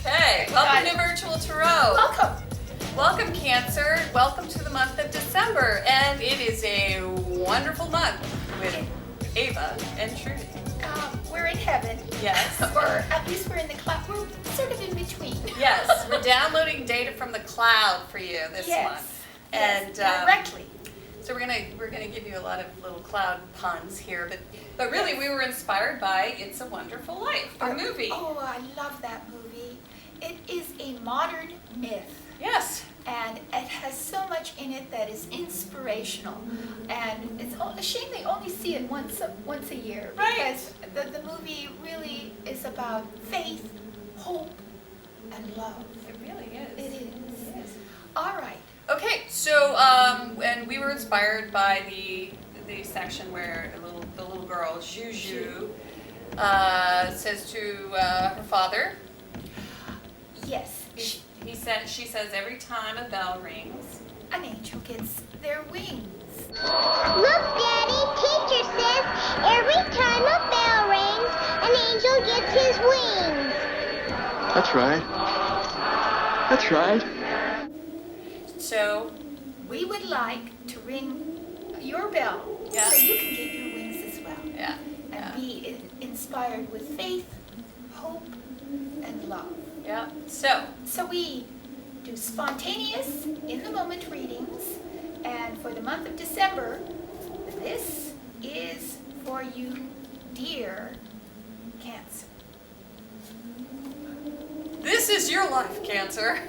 Okay, welcome to Virtual Tarot. Welcome. Welcome, Cancer. Welcome to the month of December. And it is a wonderful month with Ava and Trudy. We're in heaven. Yes. Or at least we're in the cloud. We're sort of in between. Yes, we're downloading data from the cloud for you this month. And directly. So we're gonna give you a lot of little cloud puns here, but really we were inspired by It's a Wonderful Life, the movie. Oh, I love that movie. It is a modern myth. Yes. And it has so much in it that is inspirational. And it's a shame they only see it once a year. Right. Because the movie really is about faith, hope, and love. It really is. It is. It is. All right. Okay, so and we were inspired by the section where the little girl Juju says to her father. Yes. She says every time a bell rings, an angel gets their wings. Look, Daddy, teacher says every time a bell rings, an angel gets his wings. That's right. That's right. So we would like to ring your bell so you can get your wings as well. Yeah. And be inspired with faith, hope, and love. Yeah. So we do spontaneous, in-the-moment readings, and for the month of December, this is for you, dear Cancer. This is your life, Cancer.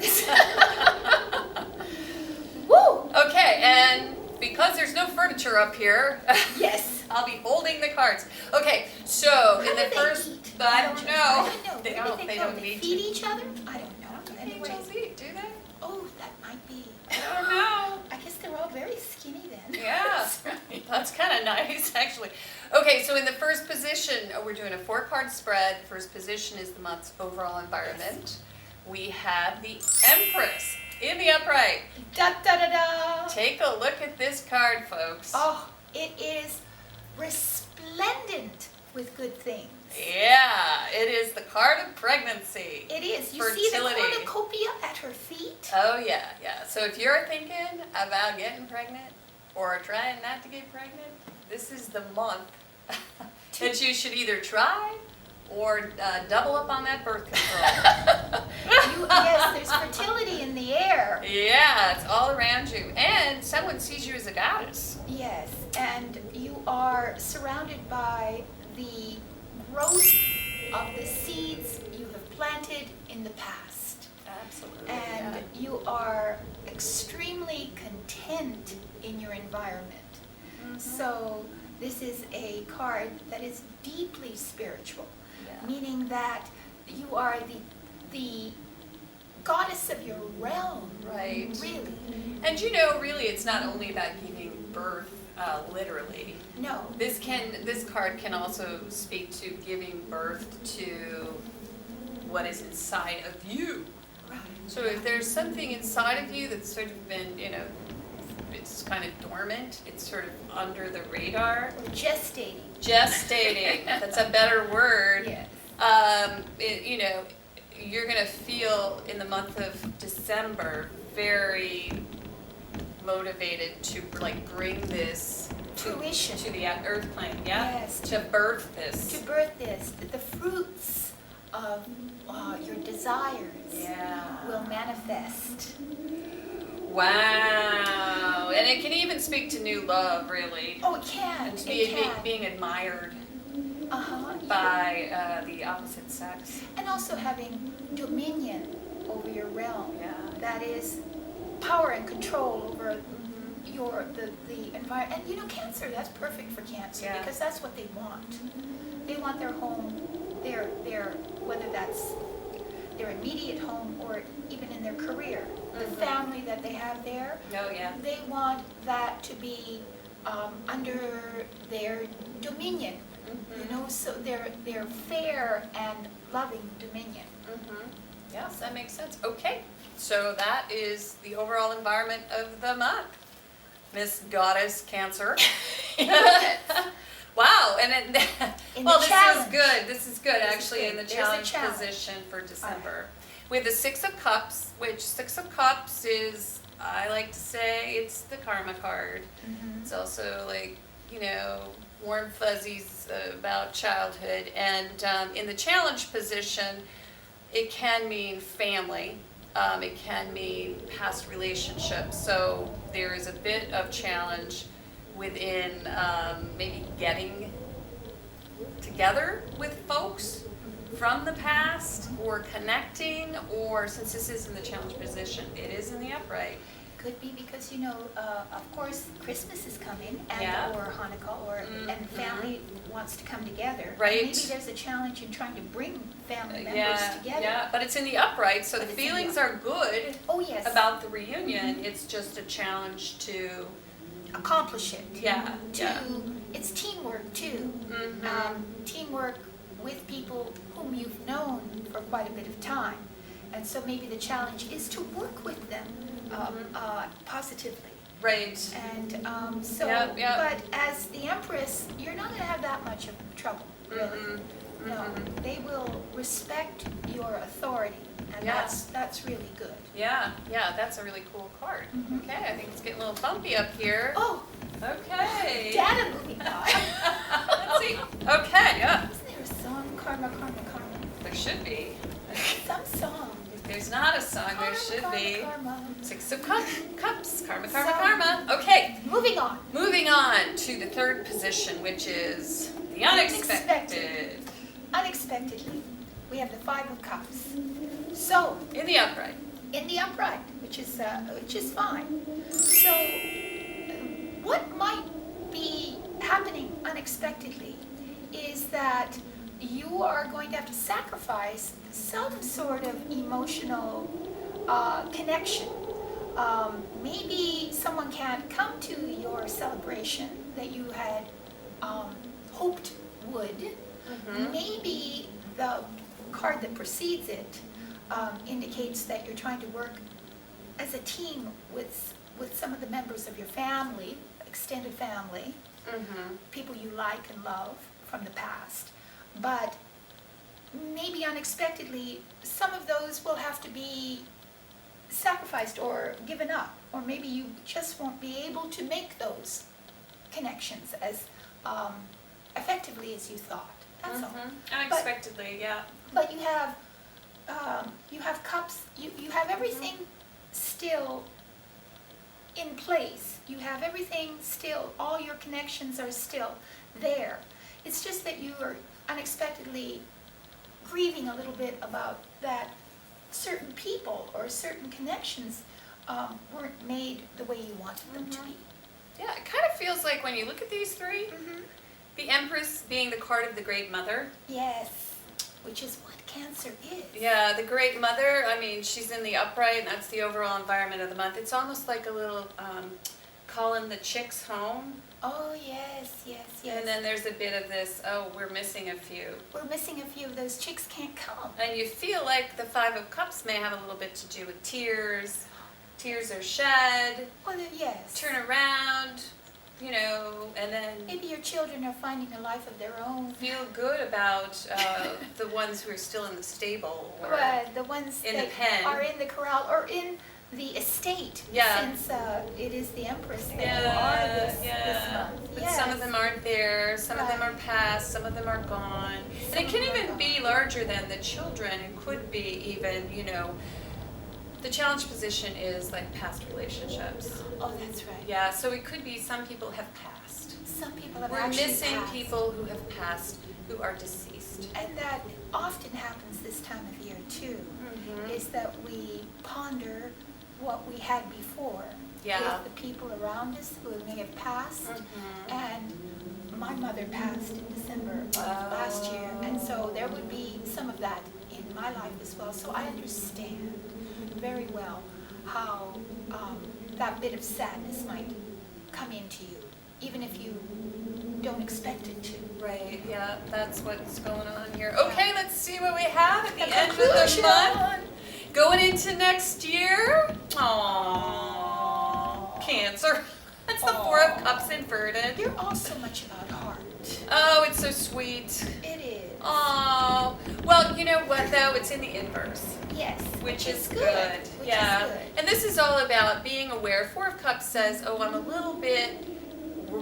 Woo! Okay, and because there's no furniture up here, Yes. I'll be holding the cards. Okay, so in the first, I don't know. They don't They need feed to. each other? I don't know. I don't think Anyway. angels eat, do they? Oh, that might be. I don't know. I guess they're all very skinny then. Yeah, That's right. that's kind of nice, actually. Okay, so in the first position, we're doing a 4-card spread. First position is the month's overall environment. We have the Empress in the upright. Da da da da. Take a look at this card, folks. Oh, it is resplendent with good things. Yeah, it is the card of pregnancy. It is. You Fertility. see the cornucopia at her feet? Oh, yeah. So if you're thinking about getting pregnant or trying not to get pregnant, this is the month that you should either try or double up on that birth control. Yes, there's fertility in the air. Yeah, it's all around you. And someone sees you as a goddess. Yes, and you are surrounded by the growth of the seeds you have planted in the past. Absolutely. And you are extremely content in your environment. Mm-hmm. So this is a card that is deeply spiritual, Yeah. meaning that you are the goddess of your realm. Right. Really. And really it's not only about giving birth literally. No. This card can also speak to giving birth to what is inside of you. Right. So if there's something inside of you that's sort of been, it's kind of dormant, it's sort of under the radar. Or gestating. Gestating, that's a better word. Yes. You're going to feel in the month of December very motivated to bring this Fruition. to the earth plane, yeah? Yes. To birth this. To birth this, the fruits of your desires will manifest. Wow. And it can even speak to new love, really. Oh, it can. And to It can. being admired Uh-huh. by the opposite sex. And also having dominion over your realm. Yeah. That is power and control over the environment. And Cancer, that's perfect for Cancer because that's what they want. They want their home, their whether that's their immediate home or even in their career, the family that they have there. Oh, yeah. They want that to be under their dominion. So their fair and loving dominion. Yes, that makes sense. Okay, so that is the overall environment of the month. Miss Goddess Cancer. Wow, and In well, the this challenge. is good. This is good This is actually good. in the There's a challenge challenge. position for December. with the Six of Cups, which Six of Cups is, I like to say, it's the karma card. It's also like, warm fuzzies about childhood. And in the challenge position, it can mean family. It can mean past relationships. So there is a bit of challenge within maybe getting together with folks from the past, or connecting, or since this is in the challenge position, it is in the upright. Could be because, of course, Christmas is coming, and Yeah. or Hanukkah, and family wants to come together. Right. Maybe there's a challenge in trying to bring family members Yeah, together. yeah, but it's in the upright, so But the it's in the feelings are good Oh, yes. about the reunion. It's just a challenge to, Accomplish it. yeah, yeah. It's teamwork, too. Mhm. Teamwork with people whom you've known for quite a bit of time. And so maybe the challenge is to work with them positively. Right. And Yep, yep. but as the Empress, you're not going to have that much of trouble, really. Mhm. No, they will respect your authority, and Yeah. that's really good. Yeah, that's a really cool card. Mhm. Okay, I think it's getting a little bumpy up here. Oh, Okay. data moving on. Let's see. Okay, yeah. Isn't there a song, Karma, Karma, Karma? There should be. Some song. If there's not a song, there Karma, should karma, be. Karma. Six of Cups. Karma, karma, So- karma. Okay. Moving on. Moving on to the third position, which is the unexpected. Unexpectedly, we have the Five of Cups. So, In the upright. in the upright, which is fine. So, what might be happening unexpectedly is that you are going to have to sacrifice some sort of emotional connection. Maybe someone can't come to your celebration that you had hoped would. Maybe the card that precedes it indicates that you're trying to work as a team with some of the members of your family, extended family, people you like and love from the past. But maybe unexpectedly, some of those will have to be sacrificed or given up, or maybe you just won't be able to make those connections as effectively as you thought. That's all. Unexpectedly, yeah. But you have cups. You have everything still in place. You have everything still. All your connections are still there. It's just that you are unexpectedly grieving a little bit about that certain people or certain connections weren't made the way you wanted them to be. Yeah, it kind of feels like when you look at these three, the Empress being the card of the Great Mother. Yes, which is what Cancer is. Yeah, the Great Mother, I mean, she's in the upright, and that's the overall environment of the month. It's almost like a little calling the chicks home. Oh, yes. And then there's a bit of this, we're missing a few. We're missing a few of those chicks can't come. And you feel like the Five of Cups may have a little bit to do with tears. Tears are shed, Well, yes. turn around, and then Maybe your children are finding a life of their own. feel good about the ones who are still in the stable or The ones in the that pen. are in the corral or in the estate. Yeah. Since it is the Empress that you Yeah, are this yeah. month. But Yes. some of them aren't there, some of them are Right. past, some of them are gone. And it can even be larger than the children. It could be even, the challenge position is like past relationships. Oh, that's right. Yeah, so it could be some people have passed. Some people have We're actually missing passed. people who have passed, who are deceased. And that often happens this time of year too, is that we ponder what we had before Yeah. with the people around us who may have passed. And my mother passed in December of last year, and so there would be some of that in my life as well. So I understand very well how that bit of sadness might come into you, even if you don't expect it to. Right, yeah, that's what's going on here. Okay, let's see what we have at the end of the conclusion. month. Going into next year. Aww, Cancer. That's the Four of Cups inverted. You're all so much about heart. Oh, it's so sweet. It is. Oh, well, you know what though? It's in the inverse, Yes. which is good. good. Which Yeah. is good. And this is all about being aware. Four of Cups says, oh, I'm a little bit,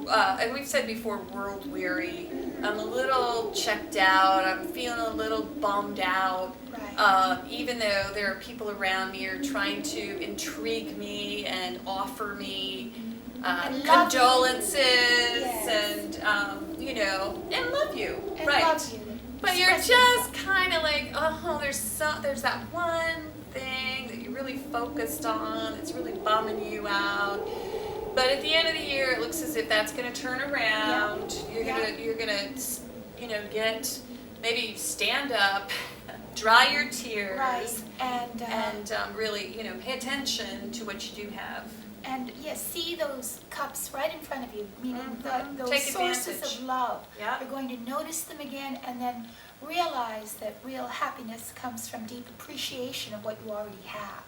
and we've said before, world weary. I'm a little checked out. I'm feeling a little bummed out. Right. Even though there are people around me who are trying to intrigue me and offer me And love you. condolences Yes. and, you know, and love you. And right. love you. But you're Express just yourself. kind of like, oh, there's that one thing that you're really focused on that's really bumming you out. But at the end of the year, it looks as if that's going to turn around. Yeah. You're gonna, you know, maybe stand up, dry your tears, Right. And really, you know, pay attention to what you do have. and yes, see those cups right in front of you, meaning those Take sources advantage. of love. Yeah. You're going to notice them again, and then realize that real happiness comes from deep appreciation of what you already have,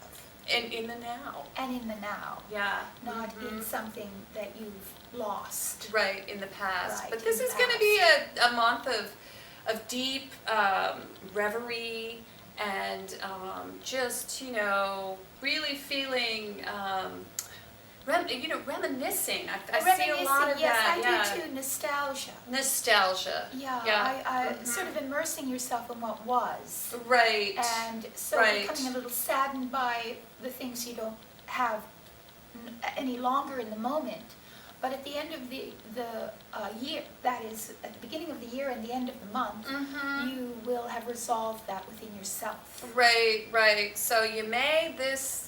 And in the now. and in the now, Yeah. not in something that you've lost. Right, in the past. Right, But this in is the going to be a month of deep reverie and just, you know, really feeling, reminiscing. I see a lot of yes, that. I do too. Nostalgia. Nostalgia. Yeah, Yeah. sort of immersing yourself in what was. Right. And so Right. becoming a little saddened by the things you don't have any longer in the moment. But at the end of the year, that is, at the beginning of the year and the end of the month, you will have resolved that within yourself. Right, right. So you may this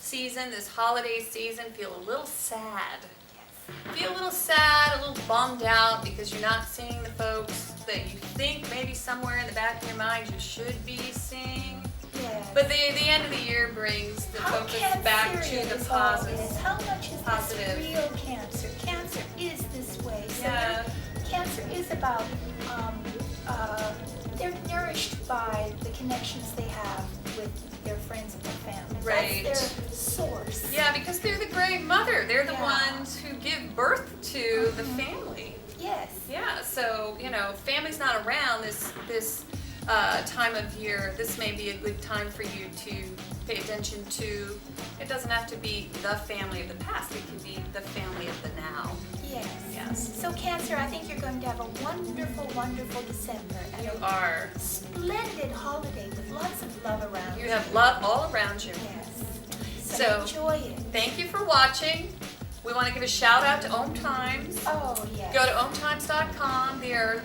season, this holiday season, feel a little sad. Yes. Feel a little sad, a little bummed out because you're not seeing the folks that you think maybe somewhere in the back of your mind you should be seeing. Yes. But the end of the year brings the How focus back to Cancerian the is all positive. this? How much is Positive. this real Cancer? Cancer is this way. So Yeah. Cancer is about, they're nourished by the connections they have with their friends and their families. Right. That's their source. Yeah, because they're the great mother. They're the Yeah. ones who give birth to the family. Yes. Yeah, so, you know, family's not around this time of year. This may be a good time for you to pay attention to. It doesn't have to be the family of the past. It can be the family of the now. Yes. Yes. So Cancer, I think you're going to have a wonderful, wonderful December and You a are. splendid holiday with lots of love around. You have love all around you. Yes. So- Enjoy it. Thank you for watching. We want to give a shout out to Om Times. Oh, yes. Go to omtimes.com. We are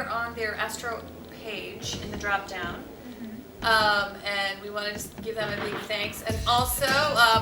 on their Astro page in the drop down. And we want to just give them a big thanks. And also,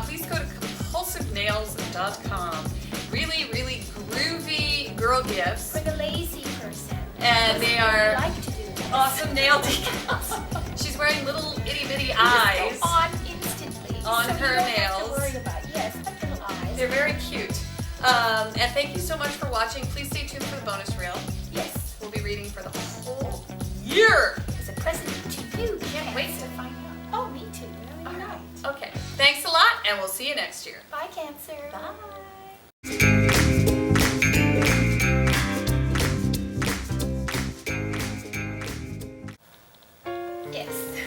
please go to compulsivenails.com. Really, really groovy girl gifts. For the lazy person. And they I are like to do that. awesome nail decals. She's wearing little itty bitty Just eyes. go on instantly. On so her you don't nails. Have to worry about yes, like little eyes. They're very cute. And thank you so much for watching. Please stay tuned for the bonus reel. Yes. We'll be reading for the whole year. As a present to you. Can't wait to find out. Oh, me too. All right. Okay. Thanks a lot, and we'll see you next year. Bye, Cancer. Bye. Yes.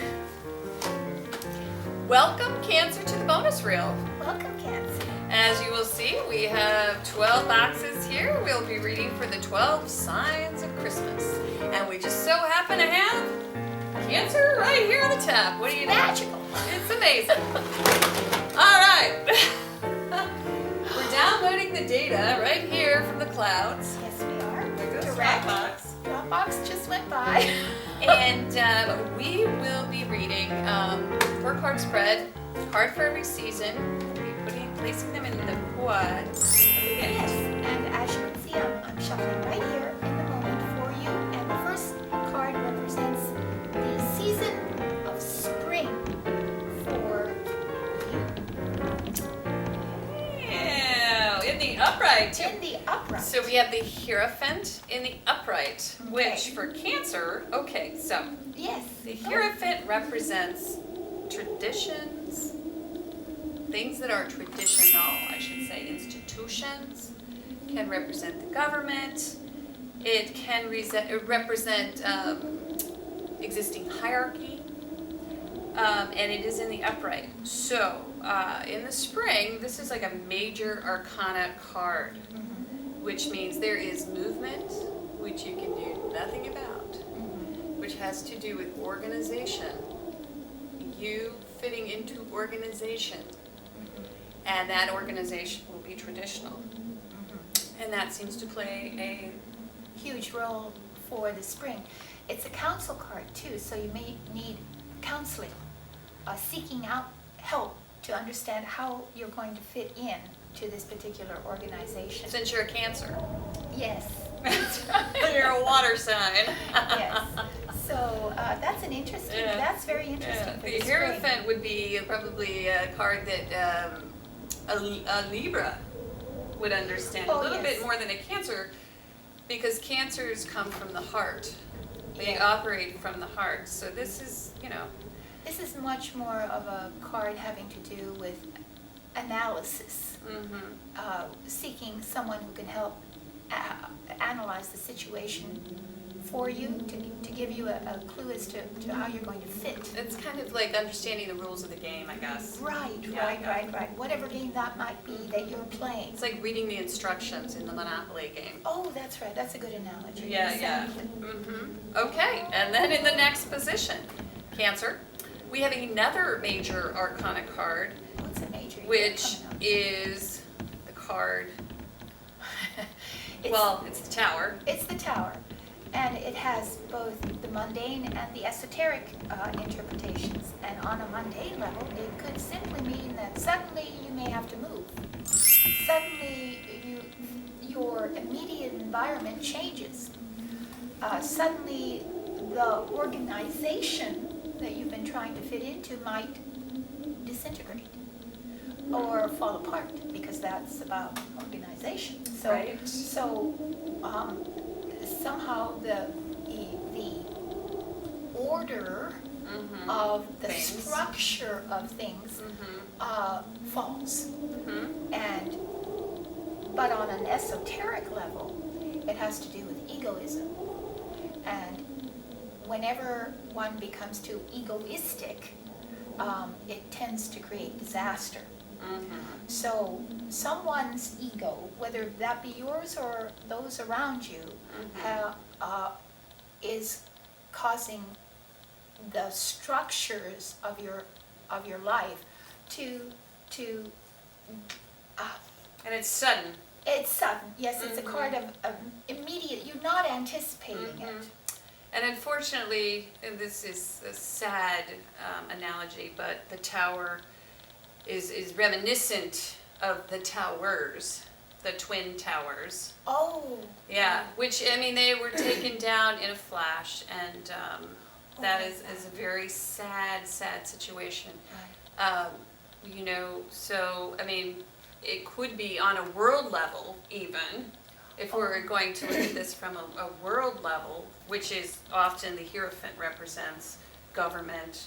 Welcome, Cancer, to the bonus reel. Welcome, Cancer. As you will see, we have 12 boxes here. We'll be reading for the 12 signs of Christmas. And we just so happen to have Cancer right here on the top. What do you know? Magical. It's amazing. All right. We're downloading the data right here from the clouds. Yes, we are. There goes Direct. Dropbox. Dropbox just went by. And we will be reading 4-card spread, card for every season. We'll be placing them in the quad. Yes, and as you can see, I'm shuffling right here in the moment for you. And the first card represents the season of spring for you. Yeah, in the upright. In the upright. So we have the Hierophant in the upright, which Okay. for Cancer, okay, so Yes. the Hierophant represents traditions, things that are traditional, I should say, institutions, can represent the government. It can represent existing hierarchy, and it is in the upright. So, in the spring, this is like a major arcana card, which means there is movement, which you can do nothing about, which has to do with organization. You fitting into organization, and that organization will be traditional. And that seems to play a huge role for the spring. It's a counsel card too, so you may need counseling, seeking out help to understand how you're going to fit in to this particular organization. Since you're a Cancer. Yes. You're a water sign. Yes. So that's an interesting, that's very interesting for the the Hierophant spring. would be probably a card that a Libra would understand a little bit more than a Cancer, because Cancers come from the heart. They operate from the heart. So this is, This is much more of a card having to do with analysis, seeking someone who can help analyze the situation for you, to give you a clue as to how you're going to fit. It's kind of like understanding the rules of the game, I guess. Right. Whatever game that might be that you're playing. It's like reading the instructions in the Monopoly game. Oh, that's right. That's a good analogy. Yeah. Exactly. Okay, and then in the next position, Cancer, we have another major arcana card, What's a major? which is the card, It's it's the Tower. It's the Tower, and it has both the mundane and the esoteric interpretations. And on a mundane level, it could simply mean that suddenly you may have to move. Suddenly, your immediate environment changes. Suddenly, the organization that you've been trying to fit into might disintegrate or fall apart, because that's about organization. So, Right. so somehow the order of the Things. structure of things falls. And but on an esoteric level, it has to do with egoism. And whenever one becomes too egoistic, it tends to create disaster. So someone's ego, whether that be yours or those around you, is causing the structures of your life to And it's sudden. it's sudden. Yes, it's a card of immediate. You're not anticipating it. And unfortunately, and this is a sad analogy, but the Tower is reminiscent of the towers, the Twin Towers. Oh. Yeah, which, I mean, they were taken down in a flash, and that is a very sad situation. Right. So, I mean, it could be on a world level even, if we're going to look at this from a world level, which is often the Hierophant represents government,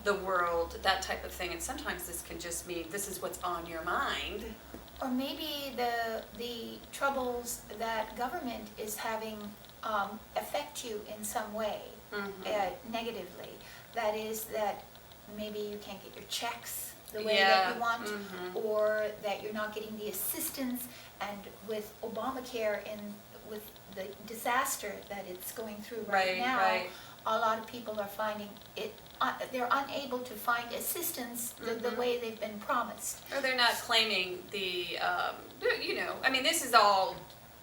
the world, that type of thing. And sometimes this can just mean this is what's on your mind. Or maybe the troubles that government is having affect you in some way negatively. That is that maybe you can't get your checks the way that you want, or that you're not getting the assistance. And with Obamacare and with the disaster that it's going through right now, a lot of people are finding it, they're unable to find assistance the way they've been promised. Or they're not claiming the, I mean, this is all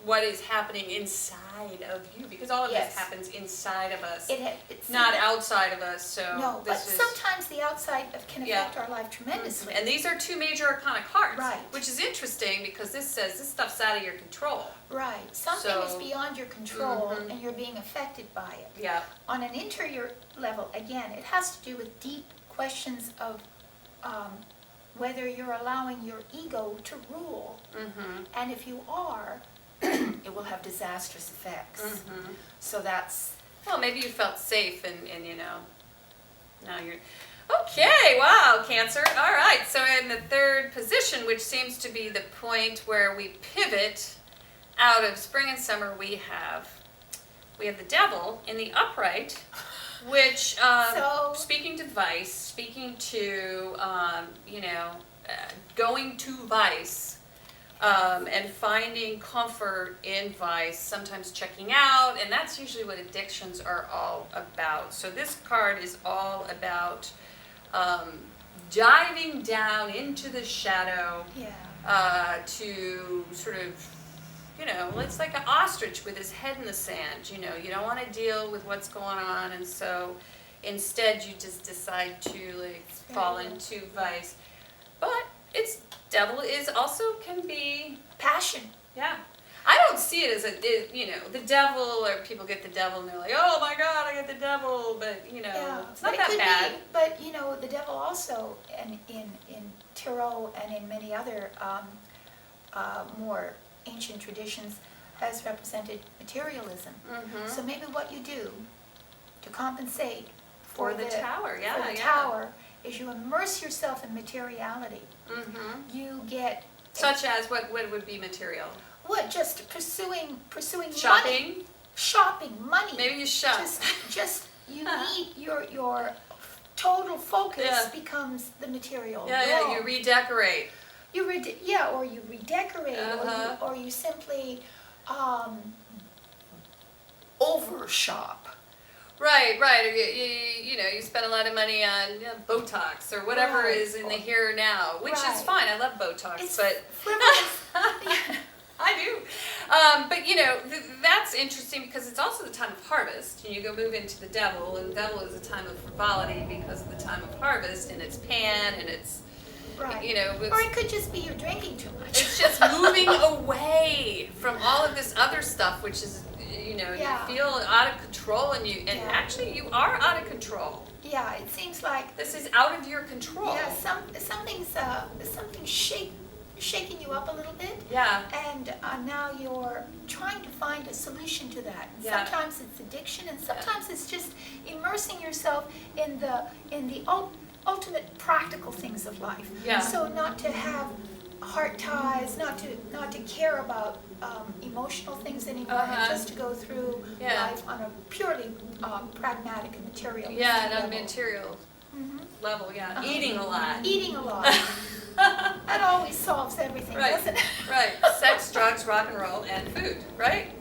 what is happening inside of you, because all of this happens inside of us, It's not outside of us. So No, but this is, sometimes the outside can affect our life tremendously. and these are two major arcana cards, Right. which is interesting because this says this stuff's out of your control. Right. Something is So- beyond your control, and you're being affected by it. Yeah. On an interior level, again, it has to do with deep questions of whether you're allowing your ego to rule. And if you are, it will have disastrous effects. So that's... Well, maybe you felt safe and now you're... Okay, wow, Cancer. All right, so in the third position, which seems to be the point where we pivot out of spring and summer, we have we have the devil in the upright, which, So- speaking to vice, speaking to, going to vice, and finding comfort in vice, sometimes checking out, and that's usually what addictions are all about. So this card is all about diving down into the shadow, Yeah. to sort of, it's like an ostrich with his head in the sand. You don't want to deal with what's going on, and so instead you just decide to fall into vice. But devil is also can be, Passion. yeah. I don't see it as the devil, or people get the devil and they're like, oh my God, I get the devil, but Yeah. it's But not it that could bad. be, but the devil also, in tarot and in many other more ancient traditions, has represented materialism. Mhm. So maybe what you do to compensate For the tower, yeah, for the yeah. tower is you immerse yourself in materiality. Mhm. You get Such as what would be material? just pursuing money, Shopping? shopping, money. Maybe you shop. Just you need your total focus Yeah. becomes the material. Yeah, you realm. redecorate. Or you redecorate, Uh-huh. or you simply overshop. Right. Or you spend a lot of money on Botox or whatever Right. is in the here and now, which is Right. fine. I love Botox, It's but frivolous. I do. But that's interesting because it's also the time of harvest, and you go move into the devil, and the devil is a time of frivolity because of the time of harvest, and it's pan, and it's Right. it's- Or it could just be you're drinking too much. It's just moving away from all of this other stuff, which is, Yeah. you feel out of control, and Yeah. actually you are out of control. Yeah, it seems like This is out of your control. something's shaking you up a little bit. Yeah. And now you're trying to find a solution to that. And Yeah. sometimes it's addiction, and sometimes it's just immersing yourself in the ultimate practical things of life. Yeah. So not to have heart ties, not to care about emotional things anymore, and Uh-huh. just to go through Yeah. life on a purely pragmatic and material Yeah, and on a level. material Mhm. level, yeah. Uh-huh. Eating a lot. Eating a lot. That always solves everything, Right. doesn't it? Right. Sex, drugs, rock and roll, and food, right?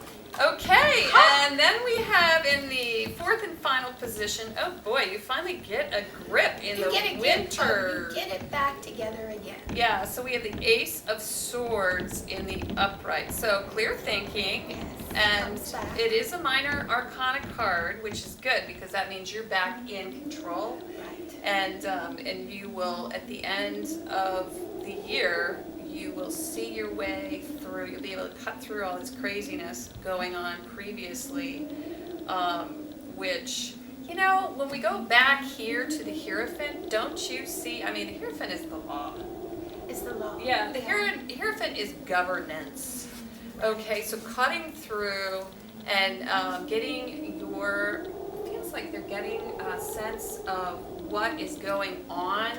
Okay, and then we have in the fourth and final position, oh boy, you finally get a grip in the winter. You get it back together again. Yeah, so we have the Ace of Swords in the upright. So clear thinking, Yes, and comes back. it is a minor arcana card, which is good because that means you're back in control. Right. And you will, at the end of the year, you will see your way through. You'll be able to cut through all this craziness going on previously, which, when we go back here to the Hierophant, don't you see? I mean, the Hierophant is the law. Is the law. Yeah, the Hierophant is governance. Okay, so cutting through and getting feels like they're getting a sense of what is going on.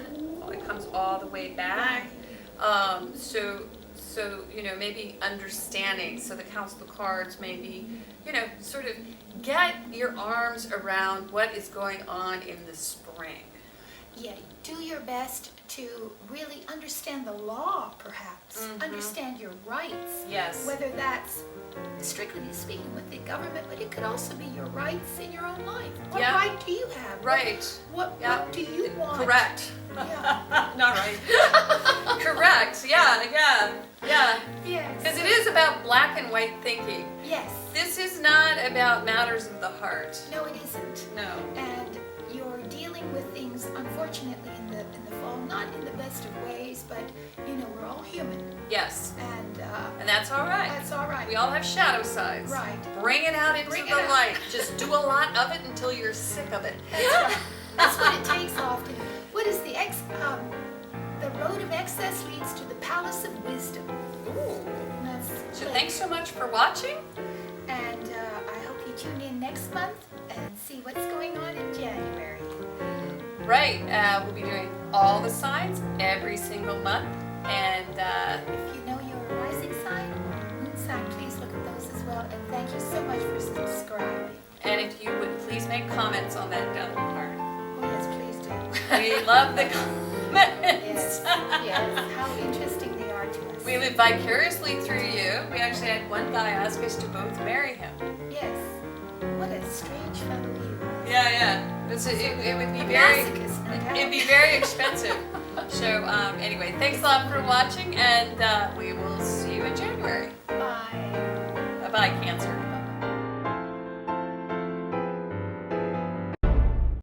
It comes all the way back. So maybe understanding. So the Council of Cards maybe, sort of get your arms around what is going on in the spring. Yeah, do your best to really understand the law, perhaps. Mhm. Understand your rights. Yes. Whether that's strictly speaking with the government, but it could also be your rights in your own life. What Yeah. right do you have? Right. What Yeah. do you want? Correct. Yeah. Not right. Correct. Yeah. Yes. Because it is about black and white thinking. Yes. This is not about matters of the heart. No, it isn't. No. And you're dealing with things, unfortunately, in the fall, not in the best of ways, but we're all human, Yes. and that's all right. that's all right. We all have shadow sides. Right. Bring it out into Bring it the out. light. Just do a lot of it until you're sick of it. That's right. That's what it takes often. What is the road of excess leads to the palace of wisdom. Ooh. That's So thanks so much for watching. And I hope you tune in next month and see what's going on in January. Right. We'll be doing all the signs every single month. And If you know your rising sign or moon sign, please look at those as well. And thank you so much for subscribing. We love the comments. Yes, yes, how interesting they are to us. We live vicariously through you. We actually had one guy ask us to both marry him. Yes, what a strange fellow he was. Yeah. It would be A very, masochist, no doubt. it'd be very expensive. So anyway, thanks a lot for watching, and we will see you in January. Bye. Bye-bye, Cancer.